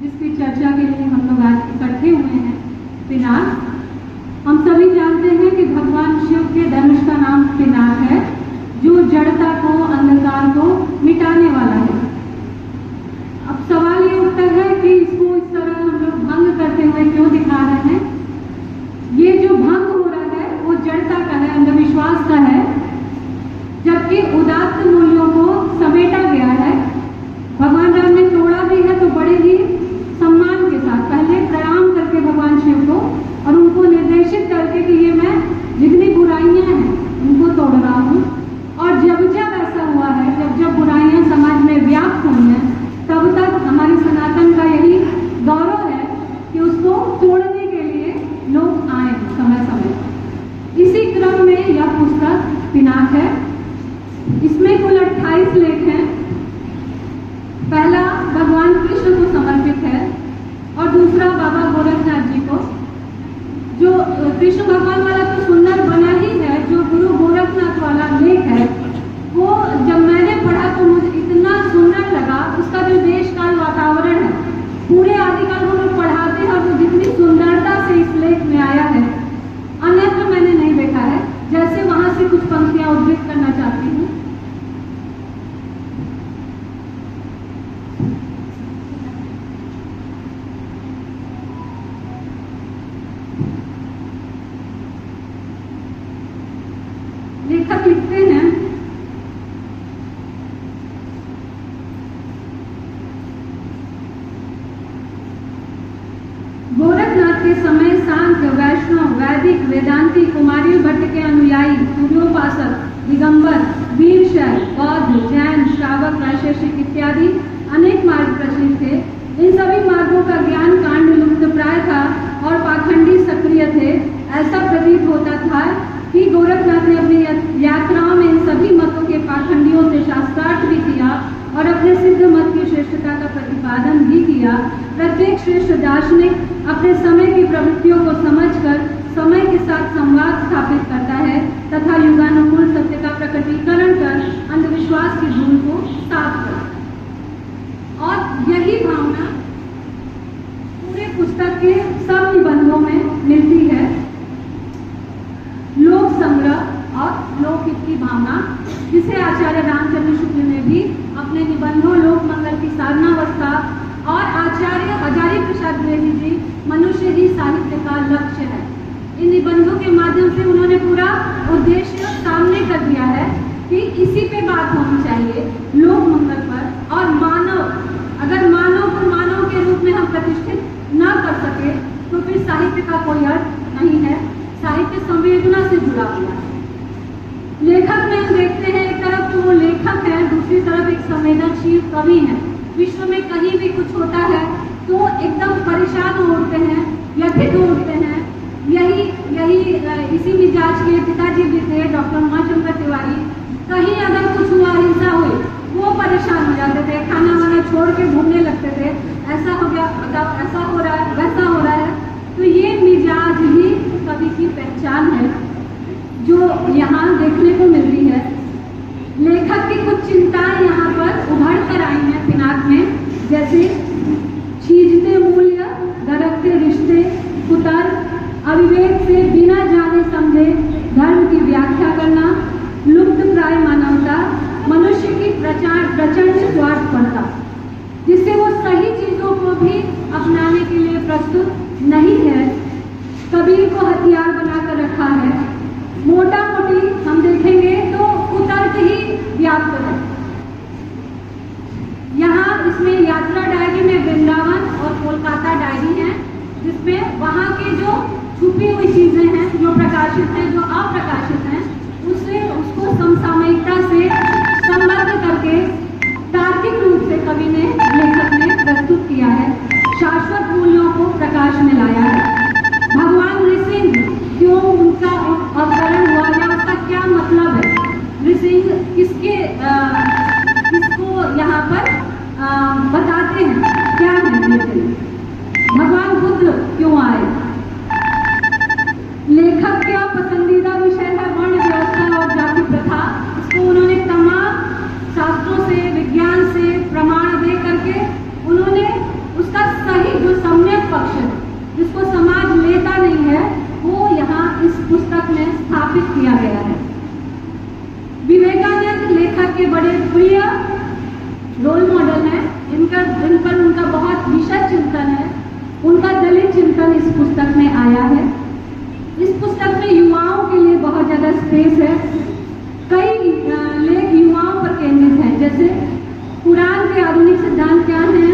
जिसकी चर्चा के लिए हम लोग आज इकट्ठे हुए हैं, पिनाक। हम सभी जानते हैं कि भगवान शिव के धनुष का नाम पिनाक है, जो जड़ता को, अंधकार को मिटाने वाला है। अब सवाल ये उठता है कि इसको इस तरह हम लोग भंग करते हुए क्यों दिखा रहे हैं। ये जो भंग हो रहा है वो जड़ता का है, अंधविश्वास का है, जबकि उदात्त मूल्यों को समेटा गया है। भगवान राम ने तोड़ा भी है तो बड़े ही सम्मान के साथ पहले प्रणाम करके भगवान शिव को और उनको निर्देशित करके कि ये मैं जितनी बुराइयां हैं उनको तोड़ रहा हूँ। और जब जब ऐसा हुआ है, जब जब बुराइयां समाज में व्याप्त हुई हैं, तब तक हमारी सनातन का यही गौरव है कि उसको तोड़ने के लिए लोग आए समय समय। इसी क्रम में यह पुस्तक पिनाक है। इसमें कुल 28 लेख हैं। पहला भगवान कृष्ण को समर्पित है और दूसरा बाबा गोरखनाथ जी को। जो कृष्ण भगवान वाला तो सुंदर बना ही है, जो गुरु गोरखनाथ वाला लेख है वो जब मैंने पढ़ा तो मुझे इतना सुंदर लगा। उसका जो देश काल वातावरण है, पूरे आदिकाल वो लोग पढ़ाते हैं और वो जितनी सुंदरता से इस लेख में आया है अन्यत्र मैंने नहीं देखा है। जैसे वहां से कुछ पंक्तियां उद्धृत करना चाहती हूँ। लेखक लिखते हैं, गोरखनाथ के समय सांख्य, वैष्णव, वैदिक, वेदांती, कुमारी भट्ट के अनुयायी, सूर्योपासक, दिगंबर, वीरशैव, बौद्ध, जैन, श्रावक, वैशेषिक इत्यादि अनेक मार्ग प्रचलित थे। इन सभी मार्गों का ज्ञान कांड लुप्त प्राय था और पाखंडी सक्रिय थे। ऐसा प्रतीत होता था कि गोरखनाथ ने अपनी यात्राओं में इन सभी मतों के पाखंडियों से शास्त्रार्थ भी किया और अपने सिद्ध मत की श्रेष्ठता का प्रतिपादन भी किया। प्रत्येक श्रेष्ठ दार्शनिक अपने समय की प्रवृत्तियों को समझकर समय के साथ संवाद स्थापित करता है तथा युगानुकूल सत्य का प्रकटीकरण कर अंधविश्वास की धूल को साफ करता है। और यही भावना पूरे पुस्तक के सब निबंधों में मिलती है। लोक संग्रह और लोकहित की भावना, जिसे आचार्य रामचंद्र शुक्ल ने भी अपने निबंधों लोक मंगल की साधनावस्था और आचार्य हजारी प्रसाद द्विवेदी जी मनुष्य ही साहित्य का लक्ष्य है। इन निबंधों के माध्यम से उन्होंने पूरा उद्देश्य सामने कर दिया है कि इसी पे बात होनी चाहिए, लोक मंगल पर। और मानव, अगर मानव को मानव के रूप में हम प्रतिष्ठित न कर सके तो फिर साहित्य का कोई अर्थ नहीं है। साहित्य संवेदना से जुड़ा हुआ है। लेखक में हम देखते हैं, एक तरफ तो वो लेखक है, दूसरी तरफ एक संवेदनशील कवि है। विश्व में कहीं भी कुछ होता है तो एकदम परेशान हो उठते हैं, व्यथित हो उठते हैं। इसी मिजाज के पिताजी भी थे, डॉक्टर उमाशंकर तिवारी। कहीं अगर कुछ हुआ, हिंसा हुई, वो परेशान हो जाते थे, खाना वाना छोड़ के घूमने लगते थे। ऐसा हो गया, ऐसा हो रहा है, वैसा हो रहा है। तो ये मिजाज ही कवि की पहचान है जो यहाँ देखने को मिलती है। लेखक की कुछ चिंताएं यहाँ पर उभर कर आई हैं पिनाक में, जैसे छीजते मूल्य, दरकते रिश्ते, कुतर्क, अविवेक से बिना जाने समझे धर्म की व्याख्या करना, लुप्त प्राय मानवता, मनुष्य की प्रचंड स्वार्थपरता, जिससे वो सही चीजों को भी अपनाने के लिए प्रस्तुत नहीं है, कबीर को हथियार बनाकर रखा है। मोटा मोटी हम देखेंगे तो कुतर्क ही व्याप्त है। यहाँ इसमें यात्रा डायरी में वृंदावन और कोलकाता डायरी है, जिसमें वहाँ के जो छुपी हुई चीजें हैं, जो प्रकाशित हैं, जो अप्रकाशित हैं, उसको समसामयिकता से संबद्ध करके तार्किक रूप से कवि ने, लेखक ने प्रस्तुत किया है। शाश्वत मूल्यों को प्रकाश में लाया है। भगवान नृसिंह क्यों उनका अवतरण हुआ या उसका क्या मतलब है, नृसिंह किसको यहाँ पर बताते हैं, क्या है नृसिंह। भगवान बुद्ध क्यों आए, लेखक का पसंदीदा विषय है वर्ण व्यवस्था और जाति प्रथा। इसको उन्होंने तमाम शास्त्रों से, विज्ञान से प्रमाण दे करके उन्होंने उसका किया गया है। विवेकानंद लेखक के बड़े प्रिय रोल मॉडल हैं। इन पर उनका बहुत विशद चिंतन है। उनका दलित चिंतन इस पुस्तक में आया है। इस पुस्तक में युवाओं के लिए बहुत ज़्यादा स्पेस है। कई लेख युवाओं पर केंद्रित हैं, जैसे कुरान के आधुनिक सिद्धांत क्या हैं,